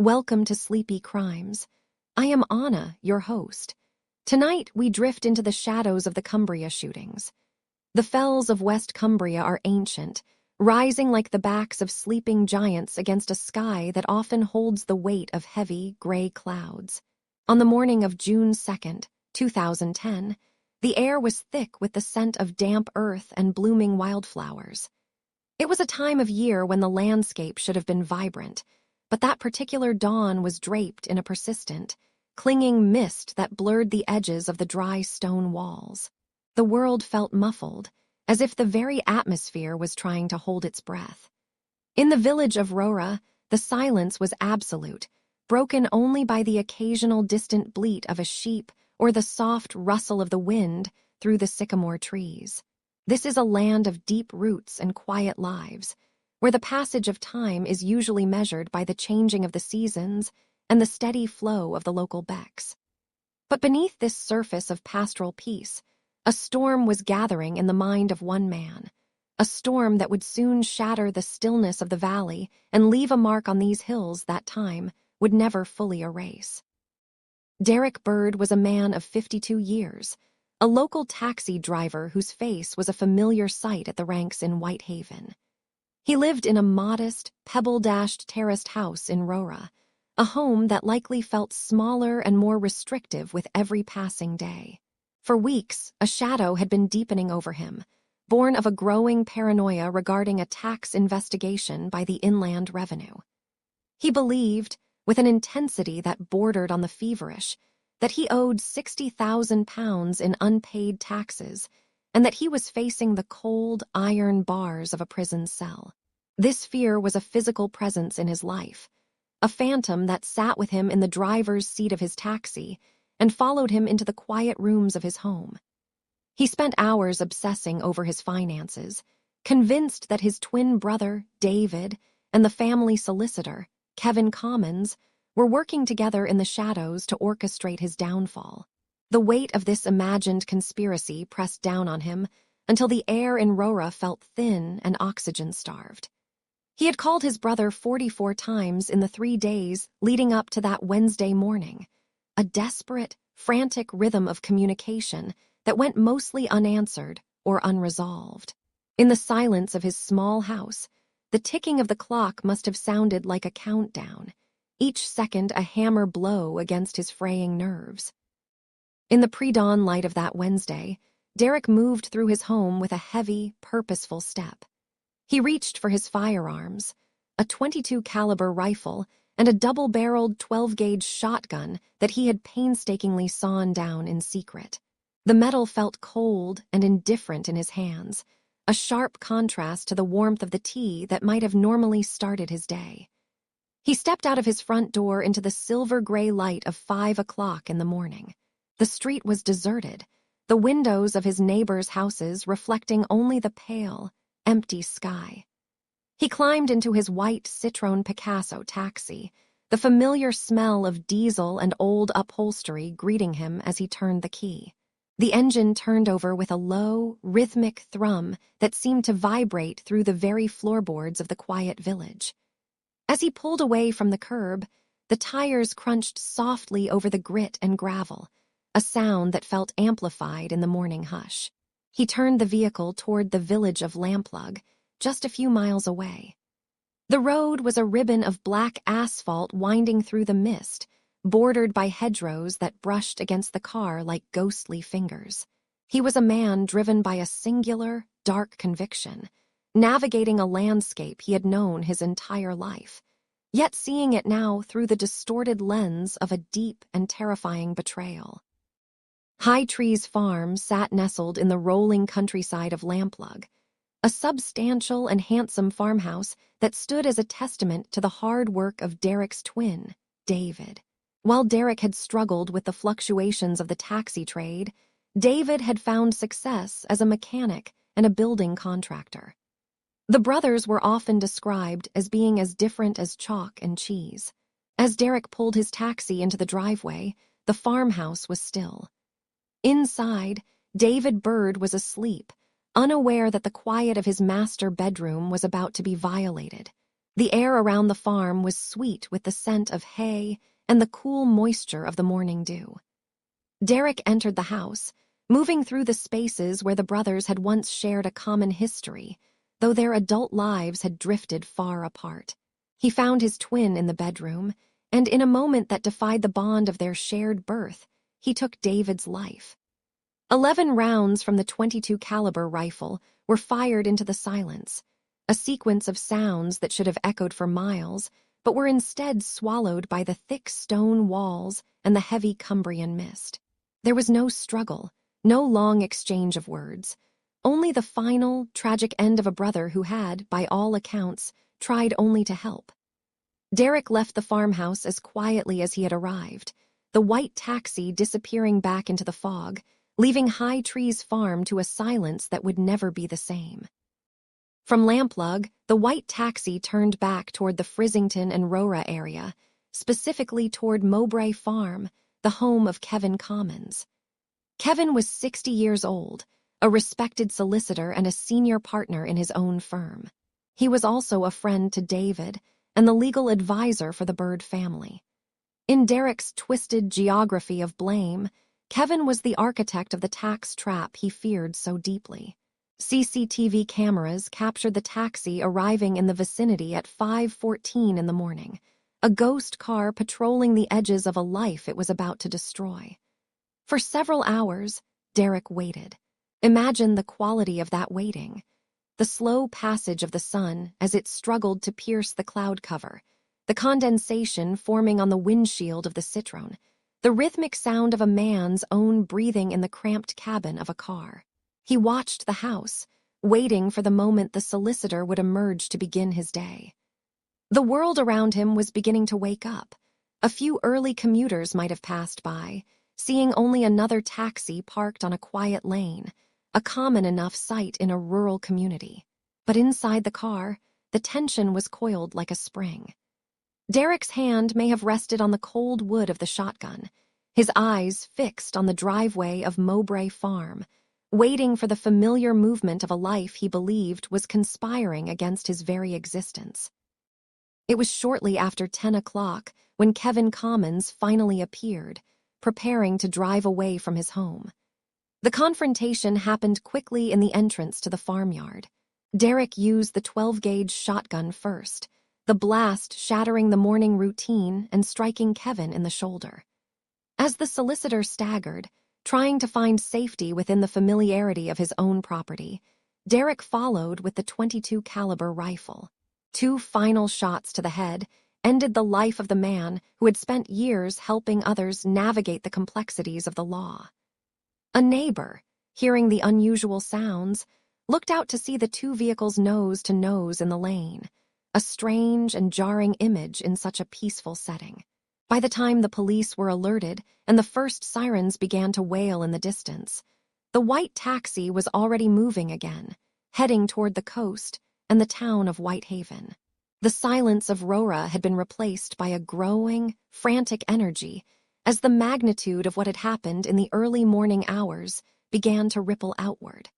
Welcome to Sleepy Crimes. I am Anna, your host. Tonight, we drift into the shadows of the Cumbria shootings. The fells of West Cumbria are ancient, rising like the backs of sleeping giants against a sky that often holds the weight of heavy, gray clouds. On the morning of June 2nd, 2010, the air was thick with the scent of damp earth and blooming wildflowers. It was a time of year when the landscape should have been vibrant, but that particular dawn was draped in a persistent, clinging mist that blurred the edges of the dry stone walls. The world felt muffled, as if the very atmosphere was trying to hold its breath. In the village of Rora, the silence was absolute, broken only by the occasional distant bleat of a sheep or the soft rustle of the wind through the sycamore trees. This is a land of deep roots and quiet lives, where the passage of time is usually measured by the changing of the seasons and the steady flow of the local becks. But beneath this surface of pastoral peace, a storm was gathering in the mind of one man, a storm that would soon shatter the stillness of the valley and leave a mark on these hills that time would never fully erase. Derek Bird was a man of 52 years, a local taxi driver whose face was a familiar sight at the ranks in Whitehaven. He lived in a modest, pebble-dashed terraced house in Rora, a home that likely felt smaller and more restrictive with every passing day. For weeks, a shadow had been deepening over him, born of a growing paranoia regarding a tax investigation by the Inland Revenue. He believed, with an intensity that bordered on the feverish, that he owed £60,000 in unpaid taxes and that he was facing the cold, iron bars of a prison cell. This fear was a physical presence in his life, a phantom that sat with him in the driver's seat of his taxi and followed him into the quiet rooms of his home. He spent hours obsessing over his finances, convinced that his twin brother, David, and the family solicitor, Kevin Commons, were working together in the shadows to orchestrate his downfall. The weight of this imagined conspiracy pressed down on him until the air in Rora felt thin and oxygen-starved. He had called his brother 44 times in the 3 days leading up to that Wednesday morning, a desperate, frantic rhythm of communication that went mostly unanswered or unresolved. In the silence of his small house, the ticking of the clock must have sounded like a countdown, each second a hammer blow against his fraying nerves. In the pre-dawn light of that Wednesday, Derek moved through his home with a heavy, purposeful step. He reached for his firearms, a .22 caliber rifle and a double-barreled 12-gauge shotgun that he had painstakingly sawn down in secret. The metal felt cold and indifferent in his hands, a sharp contrast to the warmth of the tea that might have normally started his day. He stepped out of his front door into the silver-gray light of 5 o'clock in the morning. The street was deserted, the windows of his neighbors' houses reflecting only the pale, empty sky. He climbed into his white Citroën Picasso taxi, the familiar smell of diesel and old upholstery greeting him as he turned the key. The engine turned over with a low, rhythmic thrum that seemed to vibrate through the very floorboards of the quiet village. As he pulled away from the curb, the tires crunched softly over the grit and gravel, a sound that felt amplified in the morning hush. He turned the vehicle toward the village of Lamplug, just a few miles away. The road was a ribbon of black asphalt winding through the mist, bordered by hedgerows that brushed against the car like ghostly fingers. He was a man driven by a singular, dark conviction, navigating a landscape he had known his entire life, yet seeing it now through the distorted lens of a deep and terrifying betrayal. High Trees Farm sat nestled in the rolling countryside of Lamplug, a substantial and handsome farmhouse that stood as a testament to the hard work of Derek's twin, David. While Derek had struggled with the fluctuations of the taxi trade, David had found success as a mechanic and a building contractor. The brothers were often described as being as different as chalk and cheese. As Derek pulled his taxi into the driveway, the farmhouse was still. Inside, David Bird was asleep, unaware that the quiet of his master bedroom was about to be violated. The air around the farm was sweet with the scent of hay and the cool moisture of the morning dew. Derek entered the house, moving through the spaces where the brothers had once shared a common history, though their adult lives had drifted far apart. He found his twin in the bedroom, and in a moment that defied the bond of their shared birth, he took David's life. 11 rounds from the .22 caliber rifle were fired into the silence, a sequence of sounds that should have echoed for miles, but were instead swallowed by the thick stone walls and the heavy Cumbrian mist. There was no struggle, no long exchange of words, only the final, tragic end of a brother who had, by all accounts, tried only to help. Derek left the farmhouse as quietly as he had arrived, the white taxi disappearing back into the fog, leaving High Trees Farm to a silence that would never be the same. From Lamplug, the white taxi turned back toward the Frizzington and Rora area, specifically toward Mowbray Farm, the home of Kevin Commons. Kevin was 60 years old, a respected solicitor and a senior partner in his own firm. He was also a friend to David and the legal advisor for the Bird family. In Derek's twisted geography of blame, Kevin was the architect of the tax trap he feared so deeply. CCTV cameras captured the taxi arriving in the vicinity at 5:14 in the morning, a ghost car patrolling the edges of a life it was about to destroy. For several hours, Derek waited. Imagine the quality of that waiting. The slow passage of the sun as it struggled to pierce the cloud cover, the condensation forming on the windshield of the Citroën, the rhythmic sound of a man's own breathing in the cramped cabin of a car. He watched the house, waiting for the moment the solicitor would emerge to begin his day. The world around him was beginning to wake up. A few early commuters might have passed by, seeing only another taxi parked on a quiet lane, a common enough sight in a rural community. But inside the car, the tension was coiled like a spring. Derek's hand may have rested on the cold wood of the shotgun, his eyes fixed on the driveway of Mowbray Farm, waiting for the familiar movement of a life he believed was conspiring against his very existence. It was shortly after 10 o'clock when Kevin Commons finally appeared, preparing to drive away from his home. The confrontation happened quickly in the entrance to the farmyard. Derek used the 12-gauge shotgun first, the blast shattering the morning routine and striking Kevin in the shoulder. As the solicitor staggered, trying to find safety within the familiarity of his own property, Derek followed with the .22 caliber rifle. 2 final shots to the head ended the life of the man who had spent years helping others navigate the complexities of the law. A neighbor, hearing the unusual sounds, looked out to see the 2 vehicles nose to nose in the lane, a strange and jarring image in such a peaceful setting. By the time the police were alerted and the first sirens began to wail in the distance, the white taxi was already moving again, heading toward the coast and the town of Whitehaven. The silence of Rora had been replaced by a growing, frantic energy as the magnitude of what had happened in the early morning hours began to ripple outward.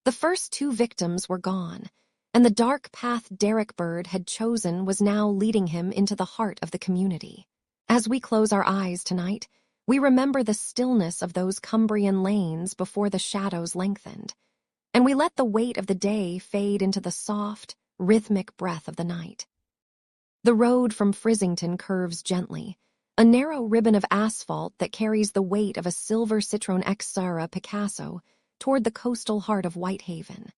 The first 2 victims were gone, and the dark path Derek Bird had chosen was now leading him into the heart of the community. As we close our eyes tonight, we remember the stillness of those Cumbrian lanes before the shadows lengthened, and we let the weight of the day fade into the soft, rhythmic breath of the night. The road from Frizzington curves gently, a narrow ribbon of asphalt that carries the weight of a silver Citroën XR Picasso toward the coastal heart of Whitehaven.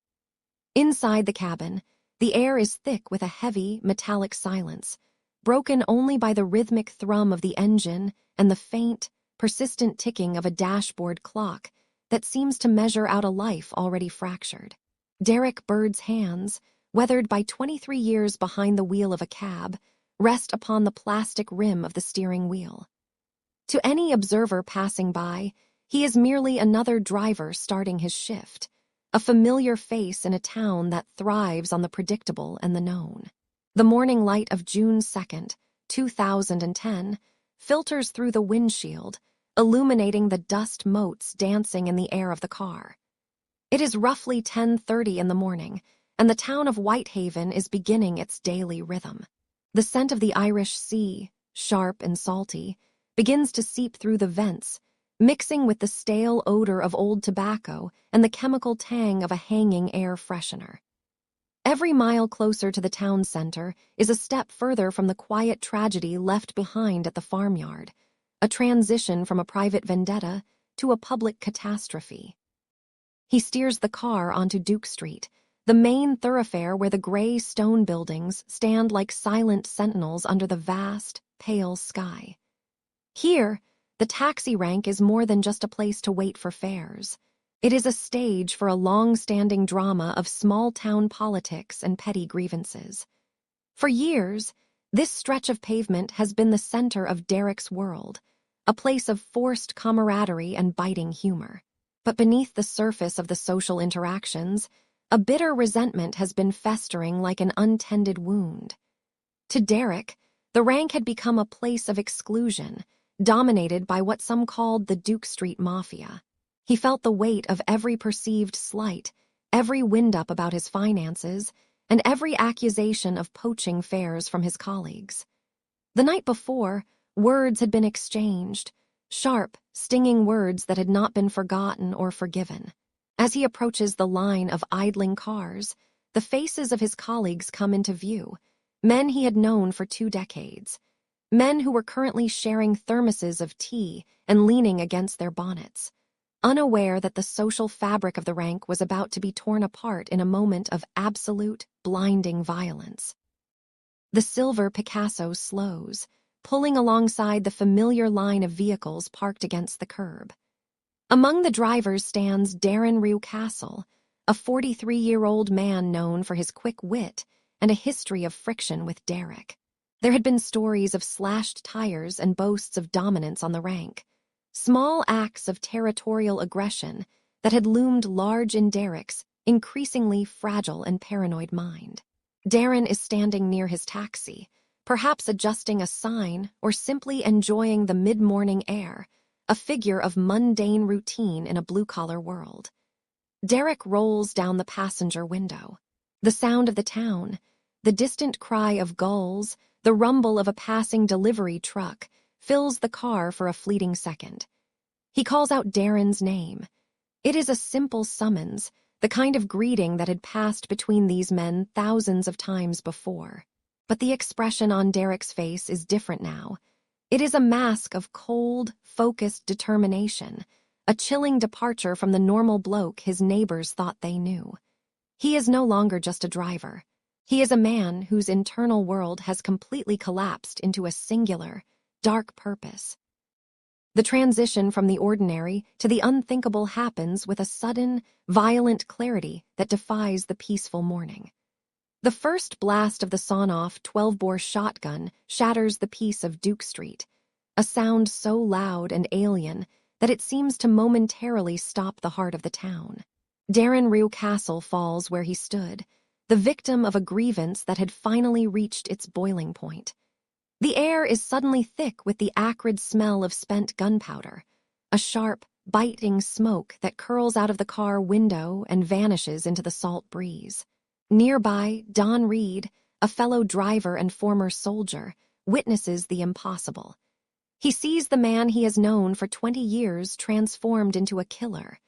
Inside the cabin, the air is thick with a heavy, metallic silence, broken only by the rhythmic thrum of the engine and the faint, persistent ticking of a dashboard clock that seems to measure out a life already fractured. Derek Bird's hands, weathered by 23 years behind the wheel of a cab, rest upon the plastic rim of the steering wheel. To any observer passing by, he is merely another driver starting his shift, a familiar face in a town that thrives on the predictable and the known. The morning light of June 2nd, 2010, filters through the windshield, illuminating the dust motes dancing in the air of the car. It is roughly 10:30 in the morning, and the town of Whitehaven is beginning its daily rhythm. The scent of the Irish Sea, sharp and salty, begins to seep through the vents, mixing with the stale odor of old tobacco and the chemical tang of a hanging air freshener. Every mile closer to the town center is a step further from the quiet tragedy left behind at the farmyard, a transition from a private vendetta to a public catastrophe. He steers the car onto Duke Street, the main thoroughfare where the gray stone buildings stand like silent sentinels under the vast, pale sky. Here, the taxi rank is more than just a place to wait for fares. It is a stage for a long-standing drama of small-town politics and petty grievances. For years, this stretch of pavement has been the center of Derek's world, a place of forced camaraderie and biting humor. But beneath the surface of the social interactions, a bitter resentment has been festering like an untended wound. To Derek, the rank had become a place of exclusion, dominated by what some called the Duke Street Mafia. He felt the weight of every perceived slight, every wind-up about his finances, and every accusation of poaching fares from his colleagues. The night before, words had been exchanged, sharp, stinging words that had not been forgotten or forgiven. As he approaches the line of idling cars, the faces of his colleagues come into view, men he had known for 2 decades, men who were currently sharing thermoses of tea and leaning against their bonnets, unaware that the social fabric of the rank was about to be torn apart in a moment of absolute, blinding violence. The silver Picasso slows, pulling alongside the familiar line of vehicles parked against the curb. Among the drivers stands Darren Rewcastle, a 43-year-old man known for his quick wit and a history of friction with Derek. There had been stories of slashed tires and boasts of dominance on the rank, small acts of territorial aggression that had loomed large in Derek's increasingly fragile and paranoid mind. Darren is standing near his taxi, perhaps adjusting a sign or simply enjoying the mid-morning air, a figure of mundane routine in a blue-collar world. Derek rolls down the passenger window. The sound of the town, the distant cry of gulls, the rumble of a passing delivery truck fills the car for a fleeting second. He calls out Darren's name. It is a simple summons, the kind of greeting that had passed between these men thousands of times before. But the expression on Derek's face is different now. It is a mask of cold, focused determination, a chilling departure from the normal bloke his neighbors thought they knew. He is no longer just a driver. He is a man whose internal world has completely collapsed into a singular, dark purpose. The transition from the ordinary to the unthinkable happens with a sudden, violent clarity that defies the peaceful morning. The first blast of the sawn-off 12-bore shotgun shatters the peace of Duke Street, a sound so loud and alien that it seems to momentarily stop the heart of the town. Darren Rewcastle falls where he stood, the victim of a grievance that had finally reached its boiling point. The air is suddenly thick with the acrid smell of spent gunpowder, a sharp, biting smoke that curls out of the car window and vanishes into the salt breeze. Nearby, Don Reed, a fellow driver and former soldier, witnesses the impossible. He sees the man he has known for 20 years transformed into a killer.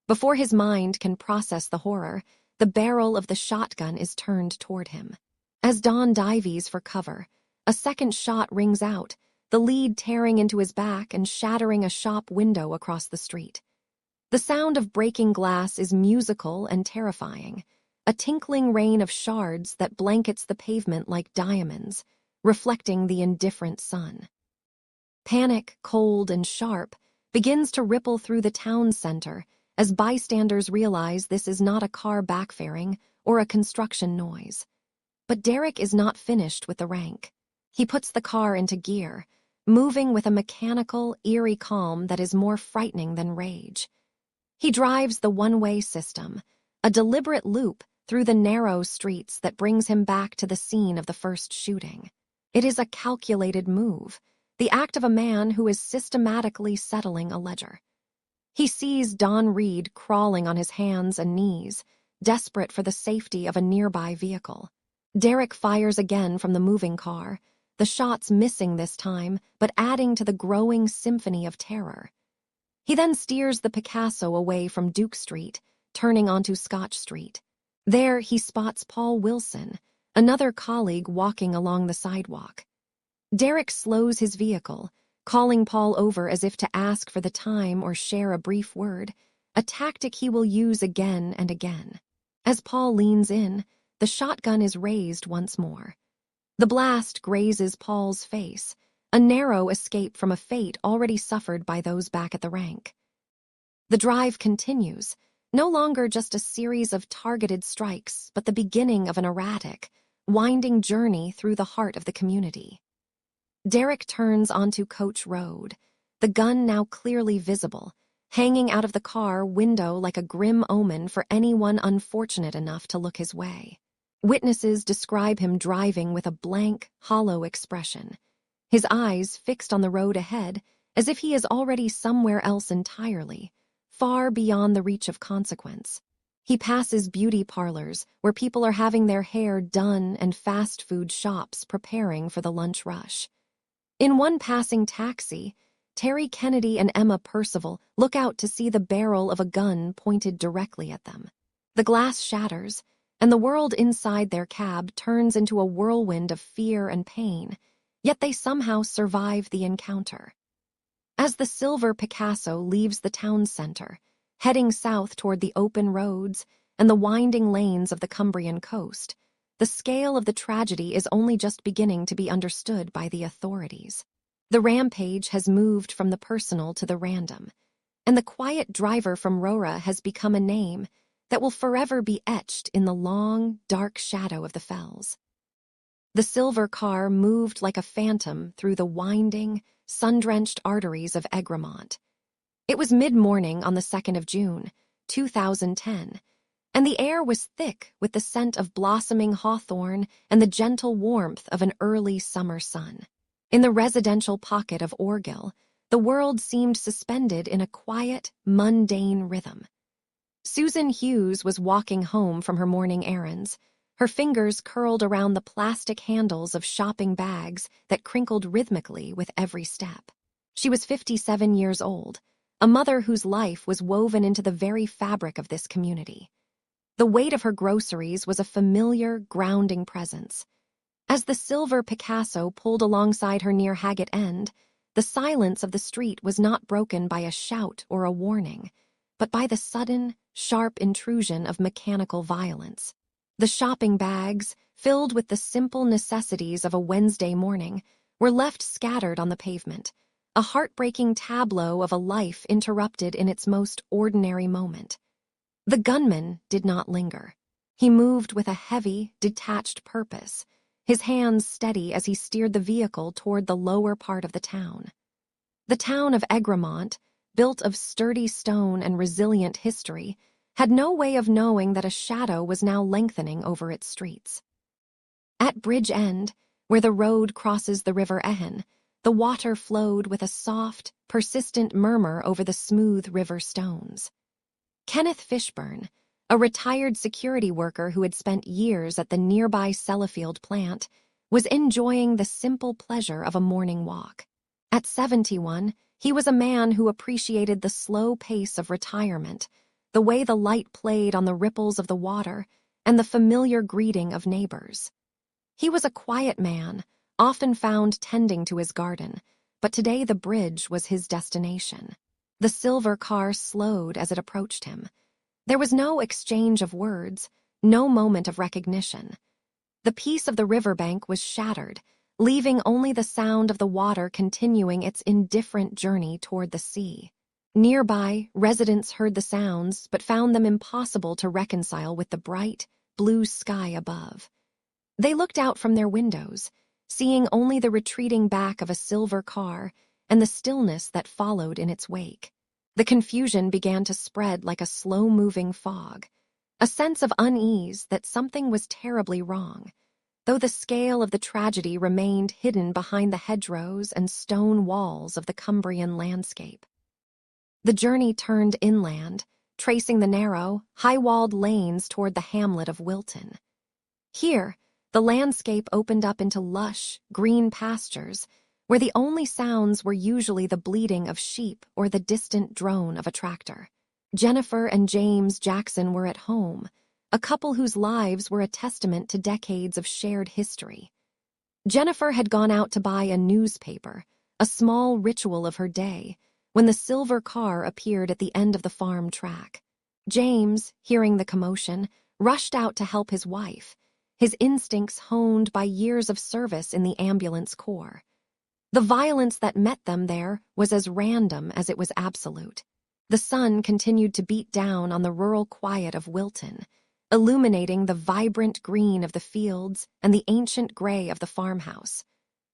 Before his mind can process the horror, the barrel of the shotgun is turned toward him. As Don dives for cover, a second shot rings out, the lead tearing into his back and shattering a shop window across the street. The sound of breaking glass is musical and terrifying, a tinkling rain of shards that blankets the pavement like diamonds, reflecting the indifferent sun. Panic, cold and sharp, begins to ripple through the town center as bystanders realize this is not a car backfiring or a construction noise. But Derek is not finished with the rank. He puts the car into gear, moving with a mechanical, eerie calm that is more frightening than rage. He drives the one-way system, a deliberate loop through the narrow streets that brings him back to the scene of the first shooting. It is a calculated move, the act of a man who is systematically settling a ledger. He sees Don Reed crawling on his hands and knees, desperate for the safety of a nearby vehicle. Derek fires again from the moving car, the shots missing this time, but adding to the growing symphony of terror. He then steers the Picasso away from Duke Street, turning onto Scotch Street. There, he spots Paul Wilson, another colleague walking along the sidewalk. Derek slows his vehicle, calling Paul over as if to ask for the time or share a brief word, a tactic he will use again and again. As Paul leans in, the shotgun is raised once more. The blast grazes Paul's face, a narrow escape from a fate already suffered by those back at the rank. The drive continues, no longer just a series of targeted strikes, but the beginning of an erratic, winding journey through the heart of the community. Derek turns onto Coach Road, the gun now clearly visible, hanging out of the car window like a grim omen for anyone unfortunate enough to look his way. Witnesses describe him driving with a blank, hollow expression, his eyes fixed on the road ahead as if he is already somewhere else entirely, far beyond the reach of consequence. He passes beauty parlors where people are having their hair done and fast food shops preparing for the lunch rush. In one passing taxi, Terry Kennedy and Emma Percival look out to see the barrel of a gun pointed directly at them. The glass shatters, and the world inside their cab turns into a whirlwind of fear and pain, yet they somehow survive the encounter. As the silver Picasso leaves the town center, heading south toward the open roads and the winding lanes of the Cumbrian coast, the scale of the tragedy is only just beginning to be understood by the authorities. The rampage has moved from the personal to the random, and the quiet driver from Rora has become a name that will forever be etched in the long, dark shadow of the fells. The silver car moved like a phantom through the winding, sun-drenched arteries of Egremont. It was mid-morning on the 2nd of June, 2010, and the air was thick with the scent of blossoming hawthorn and the gentle warmth of an early summer sun. In the residential pocket of Orgill, the world seemed suspended in a quiet, mundane rhythm. Susan Hughes was walking home from her morning errands, her fingers curled around the plastic handles of shopping bags that crinkled rhythmically with every step. She was 57 years old, a mother whose life was woven into the very fabric of this community. The weight of her groceries was a familiar, grounding presence. As the silver Picasso pulled alongside her near Haggett End, the silence of the street was not broken by a shout or a warning, but by the sudden, sharp intrusion of mechanical violence. The shopping bags, filled with the simple necessities of a Wednesday morning, were left scattered on the pavement, a heartbreaking tableau of a life interrupted in its most ordinary moment. The gunman did not linger. He moved with a heavy, detached purpose, his hands steady as he steered the vehicle toward the lower part of the town. The town of Egremont, built of sturdy stone and resilient history, had no way of knowing that a shadow was now lengthening over its streets. At Bridge End, where the road crosses the River Ehen, the water flowed with a soft, persistent murmur over the smooth river stones. Kenneth Fishburne, a retired security worker who had spent years at the nearby Sellafield plant, was enjoying the simple pleasure of a morning walk. At 71, he was a man who appreciated the slow pace of retirement, the way the light played on the ripples of the water, and the familiar greeting of neighbors. He was a quiet man, often found tending to his garden, but today the bridge was his destination. The silver car slowed as it approached him. There was no exchange of words, no moment of recognition. The peace of the riverbank was shattered, leaving only the sound of the water continuing its indifferent journey toward the sea. Nearby, residents heard the sounds but found them impossible to reconcile with the bright, blue sky above. They looked out from their windows, seeing only the retreating back of a silver car and the stillness that followed in its wake. The confusion began to spread like a slow-moving fog, a sense of unease that something was terribly wrong, though the scale of the tragedy remained hidden behind the hedgerows and stone walls of the Cumbrian landscape. The journey turned inland, tracing the narrow, high-walled lanes toward the hamlet of Wilton. Here, the landscape opened up into lush, green pastures, where the only sounds were usually the bleating of sheep or the distant drone of a tractor. Jennifer and James Jackson were at home, a couple whose lives were a testament to decades of shared history. Jennifer had gone out to buy a newspaper, a small ritual of her day, when the silver car appeared at the end of the farm track. James, hearing the commotion, rushed out to help his wife, his instincts honed by years of service in the ambulance corps. The violence that met them there was as random as it was absolute. The sun continued to beat down on the rural quiet of Wilton, illuminating the vibrant green of the fields and the ancient gray of the farmhouse.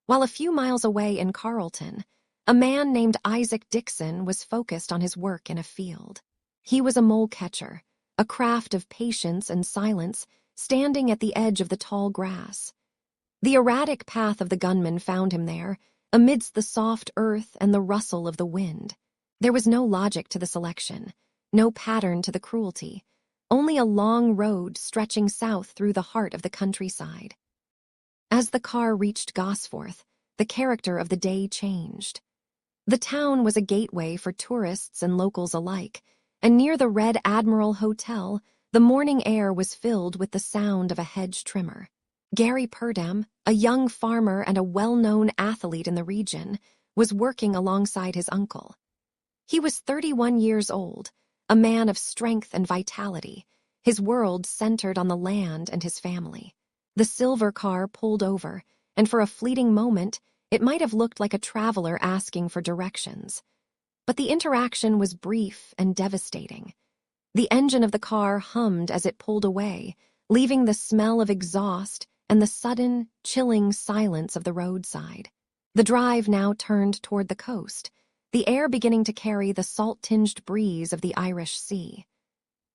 While a few miles away in Carleton, a man named Isaac Dixon was focused on his work in a field. He was a mole catcher, a craft of patience and silence, standing at the edge of the tall grass. The erratic path of the gunman found him there, amidst the soft earth and the rustle of the wind. There was no logic to the selection, no pattern to the cruelty, only a long road stretching south through the heart of the countryside. As the car reached Gosforth, the character of the day changed. The town was a gateway for tourists and locals alike, and near the Red Admiral Hotel, the morning air was filled with the sound of a hedge trimmer. Gary Purdam, a young farmer and a well-known athlete in the region, was working alongside his uncle. He was 31 years old, a man of strength and vitality, his world centered on the land and his family. The silver car pulled over, and for a fleeting moment, it might have looked like a traveler asking for directions. But the interaction was brief and devastating. The engine of the car hummed as it pulled away, leaving the smell of exhaust and the sudden, chilling silence of the roadside. The drive now turned toward the coast, the air beginning to carry the salt-tinged breeze of the Irish Sea.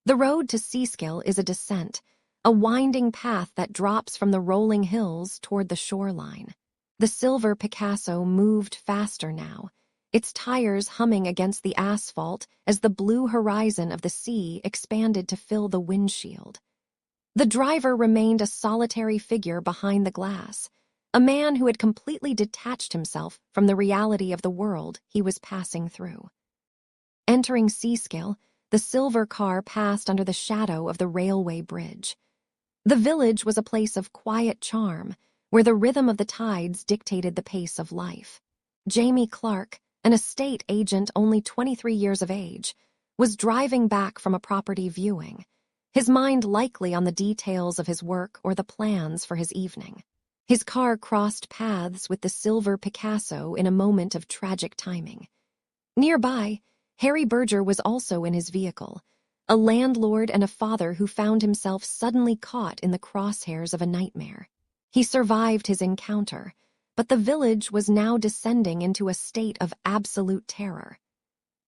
The road to Seaskill is a descent, a winding path that drops from the rolling hills toward the shoreline. The silver Picasso moved faster now, its tires humming against the asphalt as the blue horizon of the sea expanded to fill the windshield. The driver remained a solitary figure behind the glass, a man who had completely detached himself from the reality of the world he was passing through. Entering Seaskill, the silver car passed under the shadow of the railway bridge. The village was a place of quiet charm, where the rhythm of the tides dictated the pace of life. Jamie Clark, an estate agent only 23 years of age, was driving back from a property viewing, his mind likely on the details of his work or the plans for his evening. His car crossed paths with the silver Picasso in a moment of tragic timing. Nearby, Harry Berger was also in his vehicle, a landlord and a father who found himself suddenly caught in the crosshairs of a nightmare. He survived his encounter, but the village was now descending into a state of absolute terror.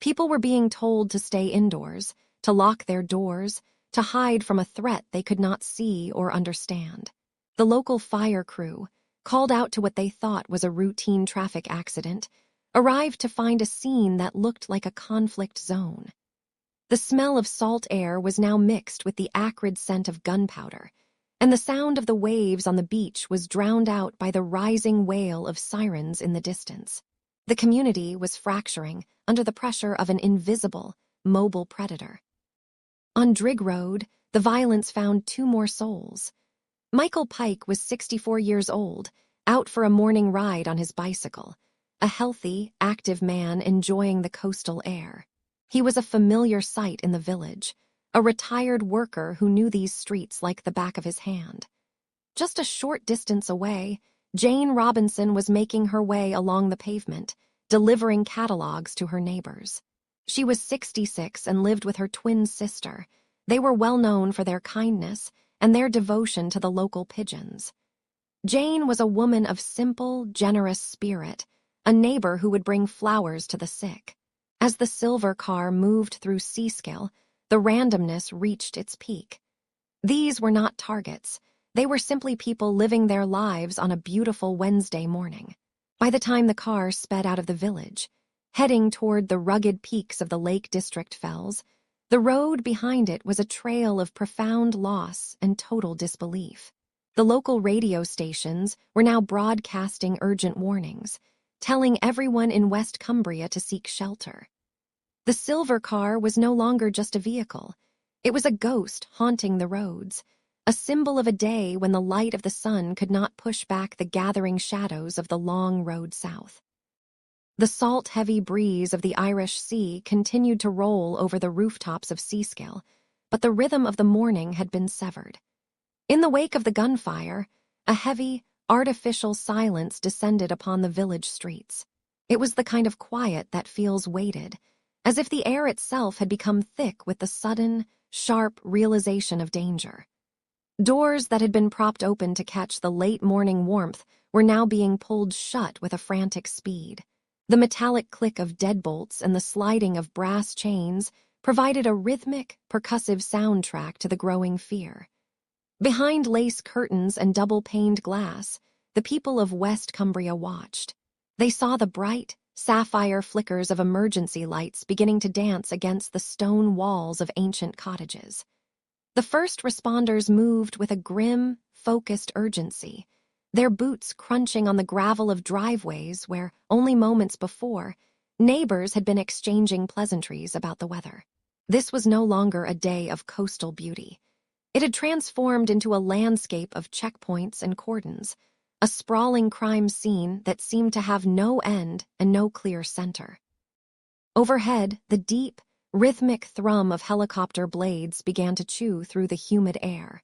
People were being told to stay indoors, to lock their doors, to hide from a threat they could not see or understand. The local fire crew, called out to what they thought was a routine traffic accident, arrived to find a scene that looked like a conflict zone. The smell of salt air was now mixed with the acrid scent of gunpowder, and the sound of the waves on the beach was drowned out by the rising wail of sirens in the distance. The community was fracturing under the pressure of an invisible, mobile predator. On Drigg Road, the violence found two more souls. Michael Pike was 64 years old, out for a morning ride on his bicycle, a healthy, active man enjoying the coastal air. He was a familiar sight in the village, a retired worker who knew these streets like the back of his hand. Just a short distance away, Jane Robinson was making her way along the pavement, delivering catalogs to her neighbors. She was 66 and lived with her twin sister. They were well known for their kindness and their devotion to the local pigeons. Jane was a woman of simple, generous spirit, a neighbor who would bring flowers to the sick. As the silver car moved through Seaskill, the randomness reached its peak. These were not targets. They were simply people living their lives on a beautiful Wednesday morning. By the time the car sped out of the village, heading toward the rugged peaks of the Lake District fells, The road behind it was a trail of profound loss and total disbelief. The local radio stations were now broadcasting urgent warnings, telling everyone in West Cumbria to seek shelter. The silver car was no longer just a vehicle. It was a ghost haunting the roads, a symbol of a day when the light of the sun could not push back the gathering shadows of the long road south. The salt-heavy breeze of the Irish Sea continued to roll over the rooftops of Seaskill, but the rhythm of the morning had been severed. In the wake of the gunfire, a heavy, artificial silence descended upon the village streets. It was the kind of quiet that feels weighted, as if the air itself had become thick with the sudden, sharp realization of danger. Doors that had been propped open to catch the late morning warmth were now being pulled shut with a frantic speed. The metallic click of deadbolts and the sliding of brass chains provided a rhythmic, percussive soundtrack to the growing fear. Behind lace curtains and double-paned glass, the people of West Cumbria watched. They saw the bright, sapphire flickers of emergency lights beginning to dance against the stone walls of ancient cottages. The first responders moved with a grim, focused urgency, their boots crunching on the gravel of driveways where, only moments before, neighbors had been exchanging pleasantries about the weather. This was no longer a day of coastal beauty. It had transformed into a landscape of checkpoints and cordons, a sprawling crime scene that seemed to have no end and no clear center. Overhead, the deep, rhythmic thrum of helicopter blades began to chew through the humid air.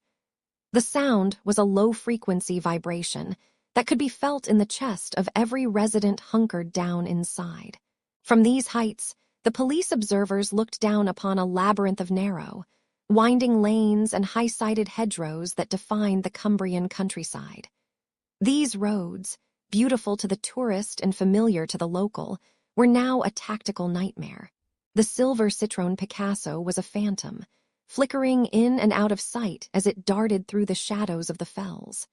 The sound was a low-frequency vibration that could be felt in the chest of every resident hunkered down inside. From these heights, the police observers looked down upon a labyrinth of narrow, winding lanes and high-sided hedgerows that defined the Cumbrian countryside. These roads, beautiful to the tourist and familiar to the local, were now a tactical nightmare. The silver Citroën Picasso was a phantom, flickering in and out of sight as it darted through the shadows of the fells.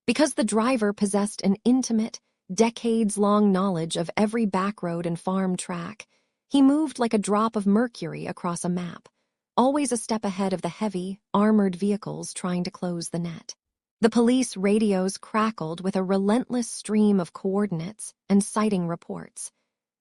Because the driver possessed an intimate, decades-long knowledge of every backroad and farm track, he moved like a drop of mercury across a map, always a step ahead of the heavy, armored vehicles trying to close the net. The police radios crackled with a relentless stream of coordinates and sighting reports,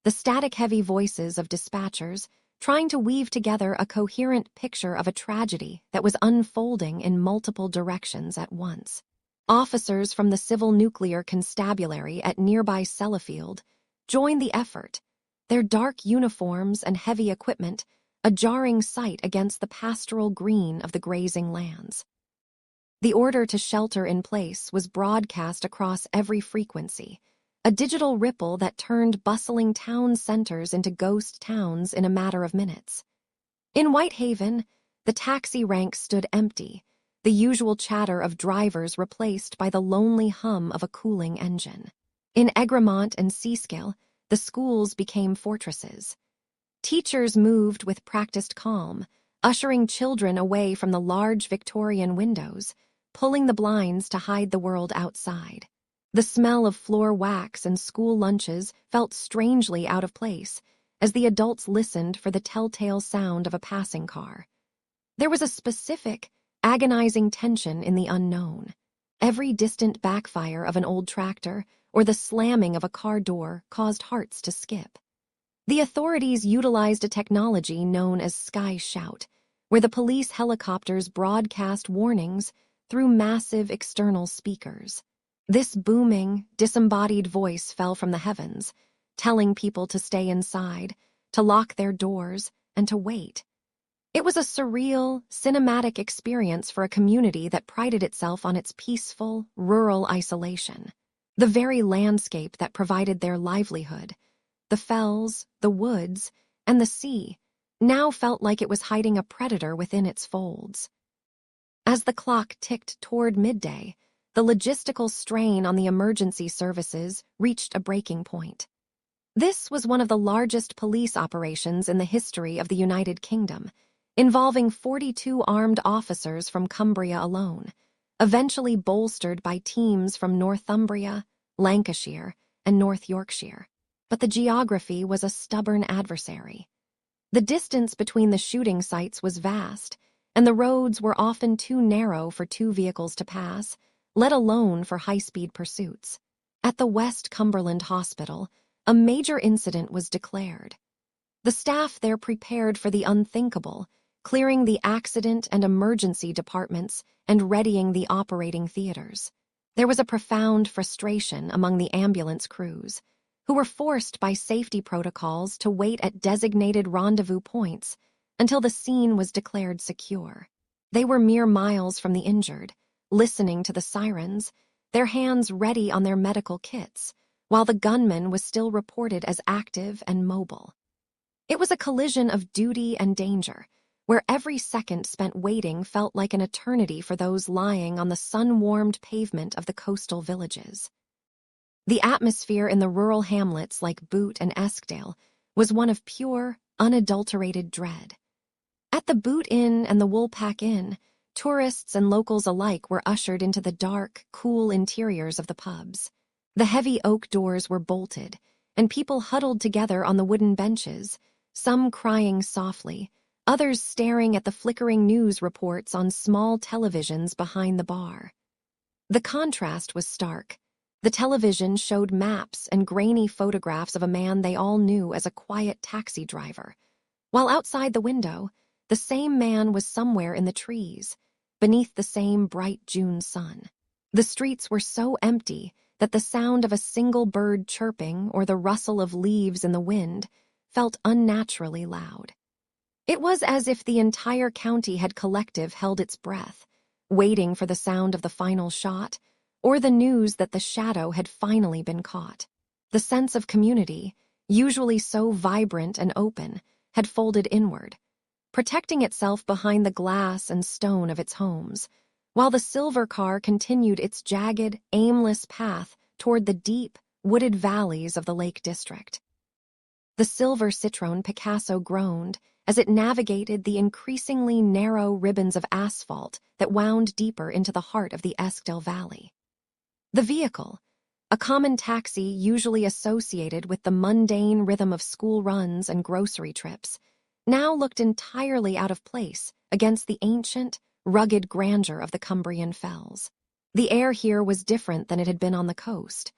the static-heavy voices of dispatchers trying to weave together a coherent picture of a tragedy that was unfolding in multiple directions at once. Officers from the Civil Nuclear Constabulary at nearby Sellafield joined the effort, their dark uniforms and heavy equipment a jarring sight against the pastoral green of the grazing lands. The order to shelter in place was broadcast across every frequency, a digital ripple that turned bustling town centers into ghost towns in a matter of minutes. In Whitehaven, the taxi ranks stood empty, the usual chatter of drivers replaced by the lonely hum of a cooling engine. In Egremont and Seaskill, the schools became fortresses. Teachers moved with practiced calm, ushering children away from the large Victorian windows, pulling the blinds to hide the world outside. The smell of floor wax and school lunches felt strangely out of place as the adults listened for the telltale sound of a passing car. There was a specific, agonizing tension in the unknown. Every distant backfire of an old tractor or the slamming of a car door caused hearts to skip. The authorities utilized a technology known as Sky Shout, where the police helicopters broadcast warnings through massive external speakers. This booming, disembodied voice fell from the heavens, telling people to stay inside, to lock their doors, and to wait. It was a surreal, cinematic experience for a community that prided itself on its peaceful, rural isolation. The very landscape that provided their livelihood, the fells, the woods, and the sea, now felt like it was hiding a predator within its folds. As the clock ticked toward midday, the logistical strain on the emergency services reached a breaking point. This was one of the largest police operations in the history of the United Kingdom, involving 42 armed officers from Cumbria alone, eventually bolstered by teams from Northumbria, Lancashire, and North Yorkshire. But the geography was a stubborn adversary. The distance between the shooting sites was vast, and the roads were often too narrow for two vehicles to pass, let alone for high-speed pursuits. At the West Cumberland Hospital, a major incident was declared. The staff there prepared for the unthinkable, clearing the accident and emergency departments and readying the operating theaters. There was a profound frustration among the ambulance crews, who were forced by safety protocols to wait at designated rendezvous points until the scene was declared secure. They were mere miles from the injured, listening to the sirens, their hands ready on their medical kits, while the gunman was still reported as active and mobile. It was a collision of duty and danger, where every second spent waiting felt like an eternity for those lying on the sun-warmed pavement of the coastal villages. The atmosphere in the rural hamlets like Boot and Eskdale was one of pure, unadulterated dread. At the Boot Inn and the Woolpack Inn, tourists and locals alike were ushered into the dark, cool interiors of the pubs. The heavy oak doors were bolted, and people huddled together on the wooden benches, some crying softly, others staring at the flickering news reports on small televisions behind the bar. The contrast was stark. The television showed maps and grainy photographs of a man they all knew as a quiet taxi driver, while outside the window, the same man was somewhere in the trees, beneath the same bright June sun. The streets were so empty that the sound of a single bird chirping or the rustle of leaves in the wind felt unnaturally loud. It was as if the entire county had collective held its breath, waiting for the sound of the final shot, or the news that the shadow had finally been caught. The sense of community, usually so vibrant and open, had folded inward, protecting itself behind the glass and stone of its homes, while the silver car continued its jagged, aimless path toward the deep, wooded valleys of the Lake District. The silver Citroën Picasso groaned as it navigated the increasingly narrow ribbons of asphalt that wound deeper into the heart of the Eskdale Valley. The vehicle, a common taxi usually associated with the mundane rhythm of school runs and grocery trips, now looked entirely out of place against the ancient, rugged grandeur of the Cumbrian fells. The air here was different than it had been on the coast.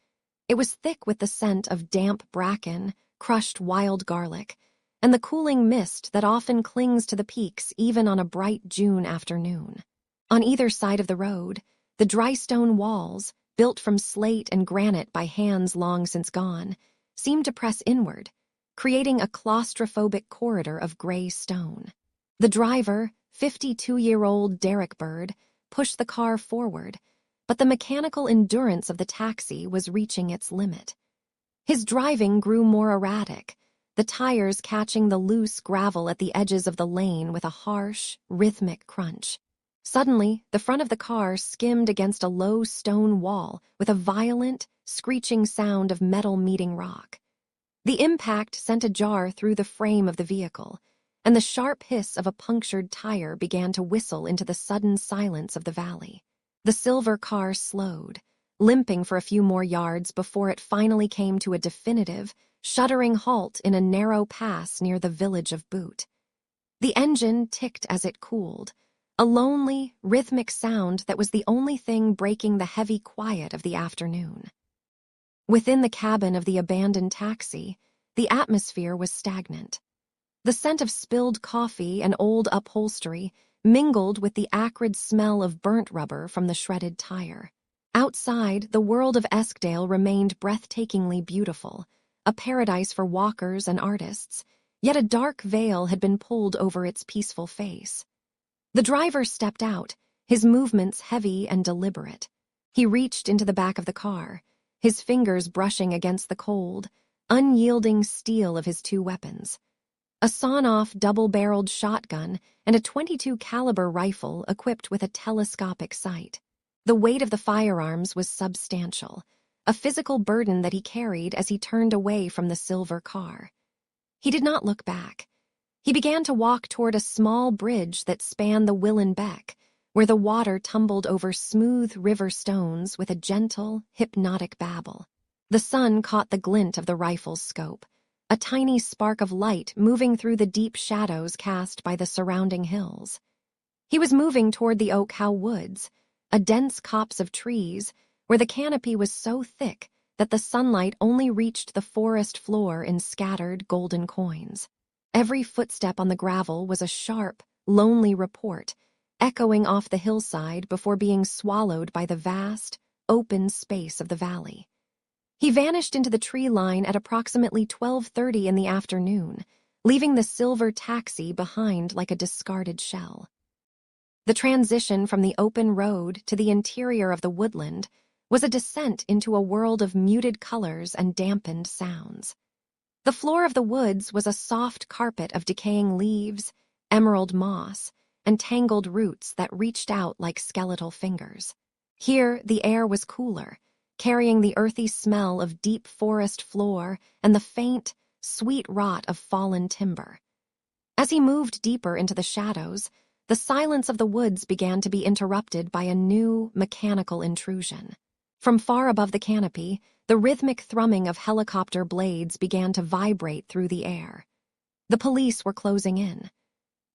It was thick with the scent of damp bracken, crushed wild garlic, and the cooling mist that often clings to the peaks even on a bright June afternoon. On either side of the road, the dry stone walls, built from slate and granite by hands long since gone, seemed to press inward, creating a claustrophobic corridor of gray stone. The driver, 52-year-old Derek Bird, pushed the car forward, but the mechanical endurance of the taxi was reaching its limit. His driving grew more erratic, the tires catching the loose gravel at the edges of the lane with a harsh, rhythmic crunch. Suddenly, the front of the car skimmed against a low stone wall with a violent, screeching sound of metal meeting rock. The impact sent a jar through the frame of the vehicle, and the sharp hiss of a punctured tire began to whistle into the sudden silence of the valley. The silver car slowed, limping for a few more yards before it finally came to a definitive, shuddering halt in a narrow pass near the village of Boot. The engine ticked as it cooled, a lonely, rhythmic sound that was the only thing breaking the heavy quiet of the afternoon. Within the cabin of the abandoned taxi, the atmosphere was stagnant. The scent of spilled coffee and old upholstery mingled with the acrid smell of burnt rubber from the shredded tire. Outside, the world of Eskdale remained breathtakingly beautiful, a paradise for walkers and artists, yet a dark veil had been pulled over its peaceful face. The driver stepped out, his movements heavy and deliberate. He reached into the back of the car, his fingers brushing against the cold, unyielding steel of his two weapons. A sawn-off double-barreled shotgun and a .22 caliber rifle equipped with a telescopic sight. The weight of the firearms was substantial, a physical burden that he carried as he turned away from the silver car. He did not look back. He began to walk toward a small bridge that spanned the Willen Beck, where the water tumbled over smooth river stones with a gentle, hypnotic babble. The sun caught the glint of the rifle's scope, a tiny spark of light moving through the deep shadows cast by the surrounding hills. He was moving toward the Oak Howe Woods, a dense copse of trees where the canopy was so thick that the sunlight only reached the forest floor in scattered golden coins. Every footstep on the gravel was a sharp, lonely report, echoing off the hillside before being swallowed by the vast, open space of the valley. He vanished into the tree line at approximately 12:30 in the afternoon, leaving the silver taxi behind like a discarded shell. The transition from the open road to the interior of the woodland was a descent into a world of muted colors and dampened sounds. The floor of the woods was a soft carpet of decaying leaves, emerald moss, and tangled roots that reached out like skeletal fingers. Here, the air was cooler, carrying the earthy smell of deep forest floor and the faint, sweet rot of fallen timber. As he moved deeper into the shadows, the silence of the woods began to be interrupted by a new, mechanical intrusion. From far above the canopy, the rhythmic thrumming of helicopter blades began to vibrate through the air. The police were closing in.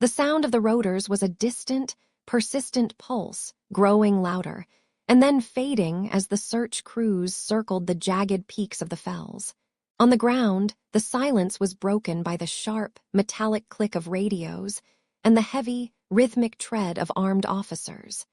The sound of the rotors was a distant, persistent pulse, growing louder, and then fading as the search crews circled the jagged peaks of the fells. On the ground, the silence was broken by the sharp, metallic click of radios and the heavy, rhythmic tread of armed officers.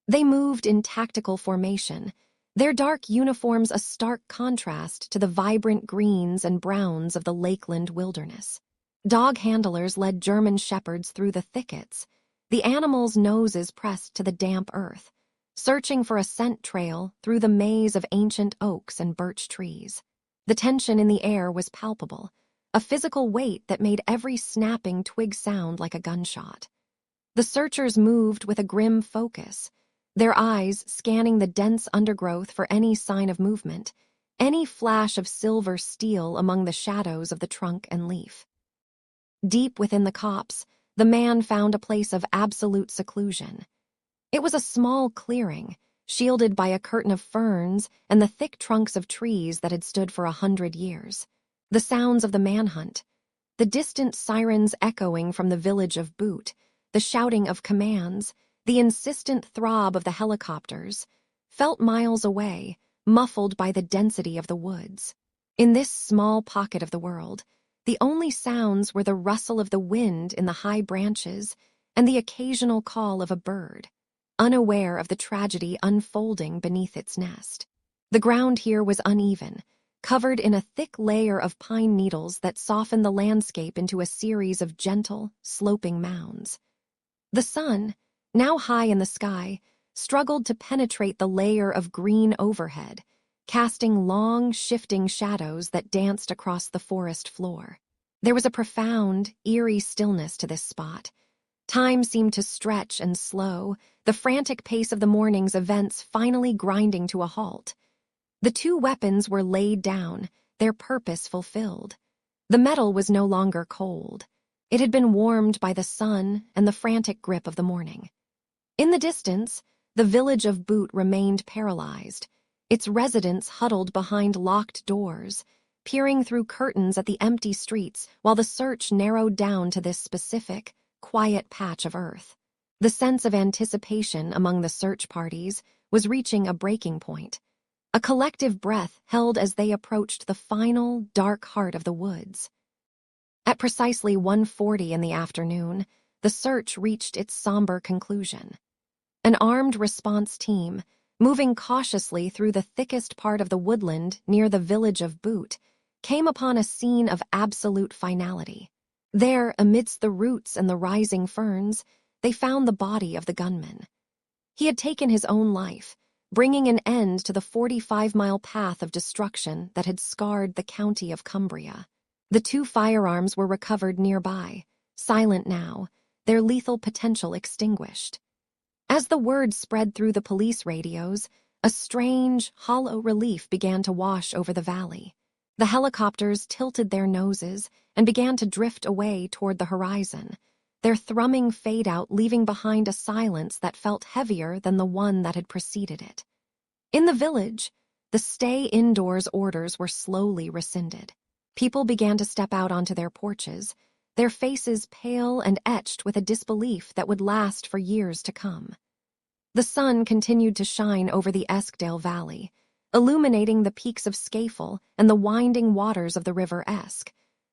They moved in tactical formation, their dark uniforms a stark contrast to the vibrant greens and browns of the Lakeland wilderness. Dog handlers led German shepherds through the thickets, the animals' noses pressed to the damp earth, searching for a scent trail through the maze of ancient oaks and birch trees. The tension in the air was palpable, a physical weight that made every snapping twig sound like a gunshot. The searchers moved with a grim focus, their eyes scanning the dense undergrowth for any sign of movement, any flash of silver steel among the shadows of the trunk and leaf. Deep within the copse, the man found a place of absolute seclusion. It was a small clearing, shielded by a curtain of ferns and the thick trunks of trees that had stood for 100 years. The sounds of the manhunt, the distant sirens echoing from the village of Boot, the shouting of commands, the insistent throb of the helicopters, felt miles away, muffled by the density of the woods. In this small pocket of the world, the only sounds were the rustle of the wind in the high branches and the occasional call of a bird, unaware of the tragedy unfolding beneath its nest. The ground here was uneven, covered in a thick layer of pine needles that softened the landscape into a series of gentle, sloping mounds. The sun, now high in the sky, struggled to penetrate the layer of green overhead, casting long, shifting shadows that danced across the forest floor. There was a profound, eerie stillness to this spot. Time seemed to stretch and slow, the frantic pace of the morning's events finally grinding to a halt. The two weapons were laid down, their purpose fulfilled. The metal was no longer cold. It had been warmed by the sun and the frantic grip of the morning. In the distance, the village of Boot remained paralyzed, its residents huddled behind locked doors, peering through curtains at the empty streets while the search narrowed down to this specific, quiet patch of earth. The sense of anticipation among the search parties was reaching a breaking point, a collective breath held as they approached the final, dark heart of the woods. At precisely 1:40 in the afternoon, the search reached its somber conclusion. An armed response team, moving cautiously through the thickest part of the woodland near the village of Boot, came upon a scene of absolute finality. There, amidst the roots and the rising ferns, they found the body of the gunman. He had taken his own life, bringing an end to the 45-mile path of destruction that had scarred the county of Cumbria. The two firearms were recovered nearby, silent now, their lethal potential extinguished. As the word spread through the police radios, a strange, hollow relief began to wash over the valley. The helicopters tilted their noses and began to drift away toward the horizon, their thrumming fade out leaving behind a silence that felt heavier than the one that had preceded it. In the village, the stay indoors orders were slowly rescinded. People began to step out onto their porches, their faces pale and etched with a disbelief that would last for years to come. The sun continued to shine over the Eskdale Valley, illuminating the peaks of Scafell and the winding waters of the River Esk,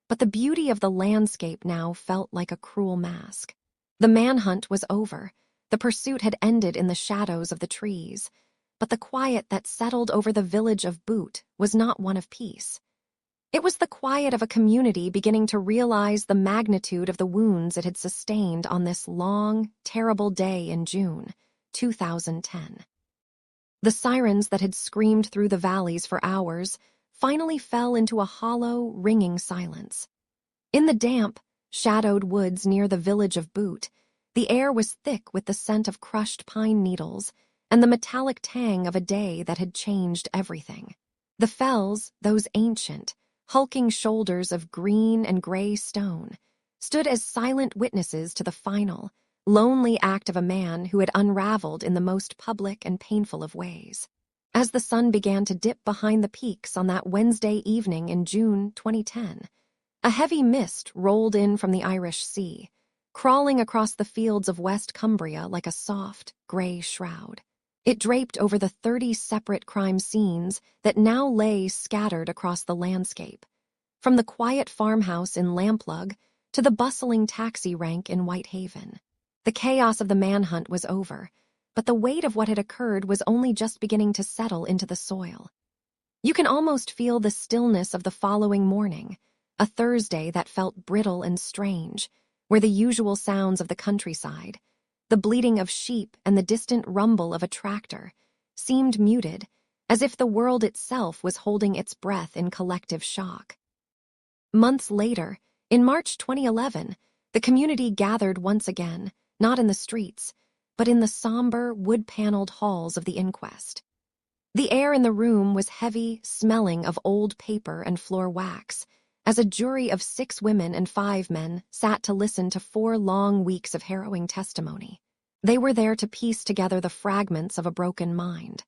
but the beauty of the landscape now felt like a cruel mask. The manhunt was over. The pursuit had ended in the shadows of the trees, but the quiet that settled over the village of Boot was not one of peace. It was the quiet of a community beginning to realize the magnitude of the wounds it had sustained on this long, terrible day in June 2010. The sirens that had screamed through the valleys for hours finally fell into a hollow, ringing silence. In the damp, shadowed woods near the village of Boot, the air was thick with the scent of crushed pine needles and the metallic tang of a day that had changed everything. The fells, those ancient, hulking shoulders of green and gray stone, stood as silent witnesses to the final, lonely act of a man who had unraveled in the most public and painful of ways. As the sun began to dip behind the peaks on that Wednesday evening in June 2010, a heavy mist rolled in from the Irish Sea, crawling across the fields of West Cumbria like a soft, gray shroud. It draped over the 30 separate crime scenes that now lay scattered across the landscape, from the quiet farmhouse in Lamplugh to the bustling taxi rank in Whitehaven. The chaos of the manhunt was over, but the weight of what had occurred was only just beginning to settle into the soil. You can almost feel the stillness of the following morning, a Thursday that felt brittle and strange, where the usual sounds of the countryside, the bleating of sheep and the distant rumble of a tractor, seemed muted, as if the world itself was holding its breath in collective shock. Months later, in March 2011, the community gathered once again, not in the streets, but in the somber, wood-paneled halls of the inquest. The air in the room was heavy, smelling of old paper and floor wax, as a jury of 6 women and 5 men sat to listen to 4 long weeks of harrowing testimony. They were there to piece together the fragments of a broken mind.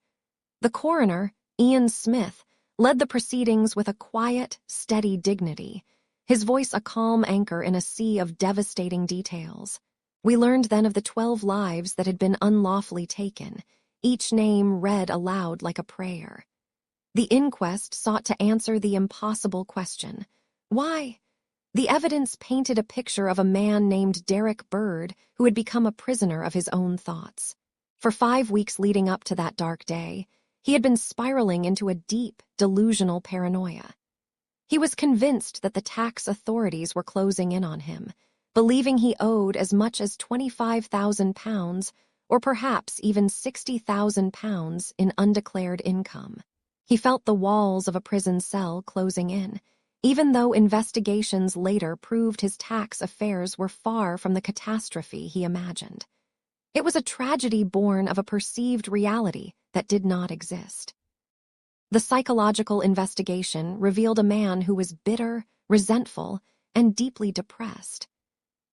The coroner, Ian Smith, led the proceedings with a quiet, steady dignity, his voice a calm anchor in a sea of devastating details. We learned then of the 12 lives that had been unlawfully taken, each name read aloud like a prayer. The inquest sought to answer the impossible question: why? The evidence painted a picture of a man named Derek Bird who had become a prisoner of his own thoughts. For 5 weeks leading up to that dark day, he had been spiraling into a deep, delusional paranoia. He was convinced that the tax authorities were closing in on him, believing he owed as much as £25,000 or perhaps even £60,000 in undeclared income. He felt the walls of a prison cell closing in, even though investigations later proved his tax affairs were far from the catastrophe he imagined. It was a tragedy born of a perceived reality that did not exist. The psychological investigation revealed a man who was bitter, resentful, and deeply depressed.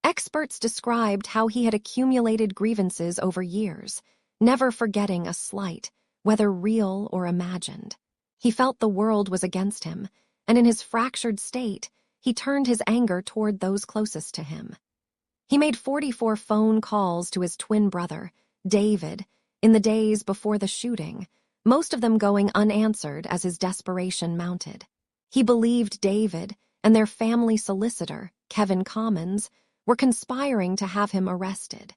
Experts described how he had accumulated grievances over years, never forgetting a slight, whether real or imagined. He felt the world was against him, and in his fractured state, he turned his anger toward those closest to him. He made 44 phone calls to his twin brother, David, in the days before the shooting, most of them going unanswered as his desperation mounted. He believed David and their family solicitor, Kevin Commons, were conspiring to have him arrested.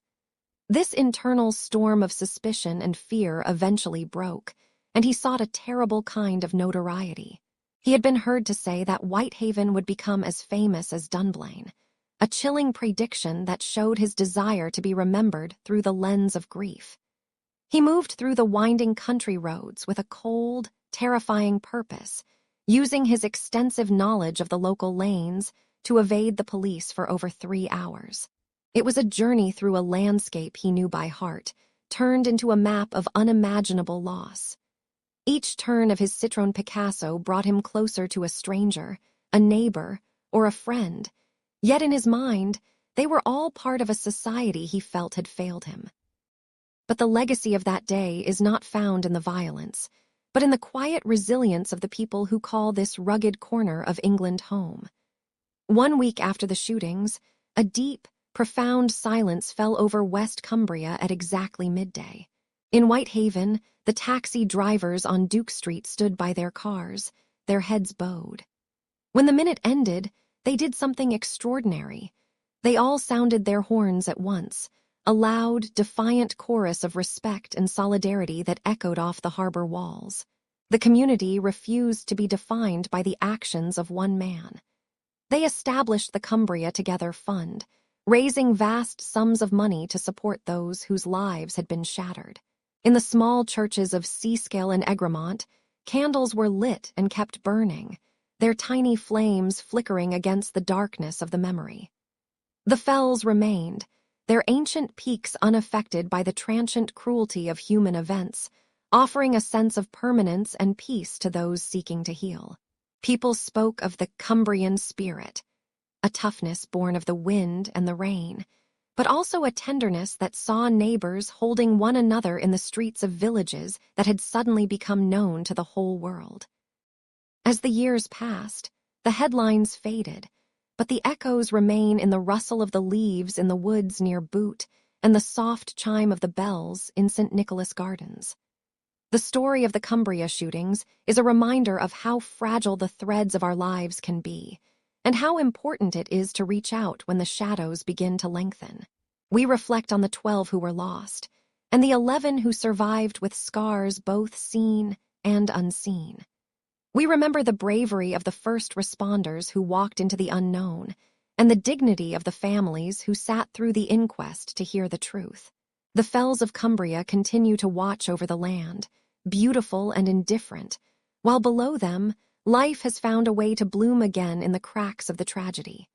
This internal storm of suspicion and fear eventually broke, and he sought a terrible kind of notoriety. He had been heard to say that Whitehaven would become as famous as Dunblane, a chilling prediction that showed his desire to be remembered through the lens of grief. He moved through the winding country roads with a cold, terrifying purpose, using his extensive knowledge of the local lanes to evade the police for over 3 hours. It was a journey through a landscape he knew by heart, turned into a map of unimaginable loss. Each turn of his Citroën Picasso brought him closer to a stranger, a neighbor, or a friend, yet in his mind, they were all part of a society he felt had failed him. But the legacy of that day is not found in the violence, but in the quiet resilience of the people who call this rugged corner of England home. 1 week after the shootings, a deep, profound silence fell over West Cumbria at exactly midday. In Whitehaven, the taxi drivers on Duke Street stood by their cars, their heads bowed. When the minute ended, they did something extraordinary. They all sounded their horns at once, a loud, defiant chorus of respect and solidarity that echoed off the harbor walls. The community refused to be defined by the actions of one man. They established the Cumbria Together Fund, raising vast sums of money to support those whose lives had been shattered. In the small churches of Seascale and Egremont, candles were lit and kept burning, their tiny flames flickering against the darkness of the memory. The fells remained, their ancient peaks unaffected by the transient cruelty of human events, offering a sense of permanence and peace to those seeking to heal. People spoke of the Cumbrian spirit, a toughness born of the wind and the rain, but also a tenderness that saw neighbors holding one another in the streets of villages that had suddenly become known to the whole world. As the years passed, the headlines faded, but the echoes remain in the rustle of the leaves in the woods near Boot and the soft chime of the bells in St. Nicholas Gardens. The story of the Cumbria shootings is a reminder of how fragile the threads of our lives can be, and how important it is to reach out when the shadows begin to lengthen. We reflect on the 12 who were lost, and the 11 who survived with scars both seen and unseen. We remember the bravery of the first responders who walked into the unknown, and the dignity of the families who sat through the inquest to hear the truth. The fells of Cumbria continue to watch over the land, beautiful and indifferent, while below them, life has found a way to bloom again in the cracks of the tragedy.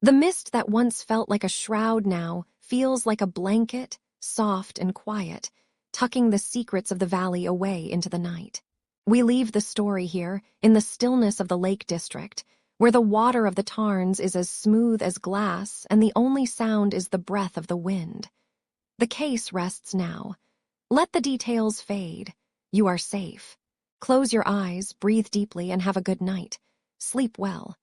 The mist that once felt like a shroud now feels like a blanket, soft and quiet, tucking the secrets of the valley away into the night. We leave the story here, in the stillness of the Lake District, where the water of the tarns is as smooth as glass and the only sound is the breath of the wind. The case rests now. Let the details fade. You are safe. Close your eyes, breathe deeply, and have a good night. Sleep well.